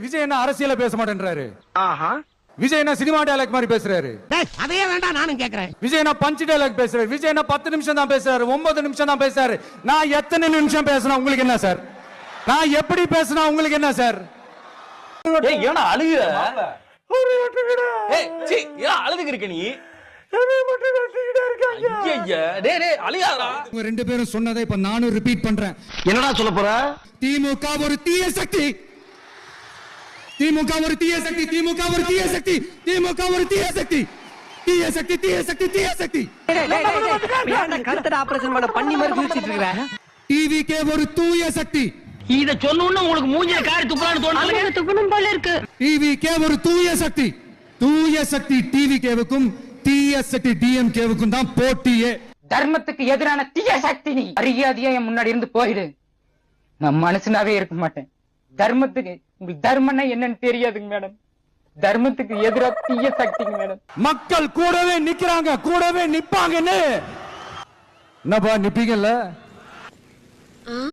விஜய் என்ன அரசியல பேச மாட்டேன்றாரு. விஜய் என்ன சினிமா டயலாக் மாதிரி பேசுறாரு. அதையே வேண்டாம் நானும் கேக்குறேன். விஜய் என்ன பஞ்ச் டயலாக் பேசுறாரு. விஜய் என்ன 10 நிமிஷம் தான் பேசுறாரு, 9 நிமிஷம் தான் பேசுறாரு. நான் எத்தனை நிமிஷம் பேசினா உங்களுக்கு என்ன சார்? நான் எப்படி பேசினா உங்களுக்கு என்ன சார்? ஏன்னா அழுகுற அழுதுக்கு இருக்க நீ ரெண்டு பேரும் சொன்னதை இப்ப நானும் ரிப்பீட் பண்றேன். என்னடா சொல்ல போற? திமுக ஒரு தீய சக்தி, திமுக ஒரு தீய சக்தி, திமுக ஒரு தீய சக்தி, திமுக ஒரு தீய சக்தி, தீய சக்தி, தீய சக்தி, தீய சக்தி. கருத்தட ஆபரேஷன் பண்ண பண்ணி மாதிரி குதிச்சிட்டு இருக்கற. டிவிகே ஒரு தூய சக்தி. இத சொன்னோம்னா உங்களுக்கு மூஞ்சில காரி துப்பலான்னு தோணுது. துப்பணும் போல இருக்கு. டிவிகே ஒரு தூய சக்தி. தூய சக்தி டிவிகேவுக்கும் தீய சக்தி டிஎம்கேவுக்கும் தான் போட்டியே. தர்மத்துக்கு எதிரான தீய சக்தி நீ. அறியாதியா என் முன்னாடி இருந்து போயிடு. நான் மனுஷனாவே இருக்க மாட்டேன். தர்மத்துக்கு உங்களுக்கு தர்மம்னா என்னன்னு தெரியாதுங்க மேடம். தர்மத்துக்கு எதிராக தீய சக்திங்க மேடம். மக்கள் கூடவே நிக்கிறாங்க, கூடவே நிப்பாங்கன்னு. என்னப்பா நிப்பீங்கல்ல?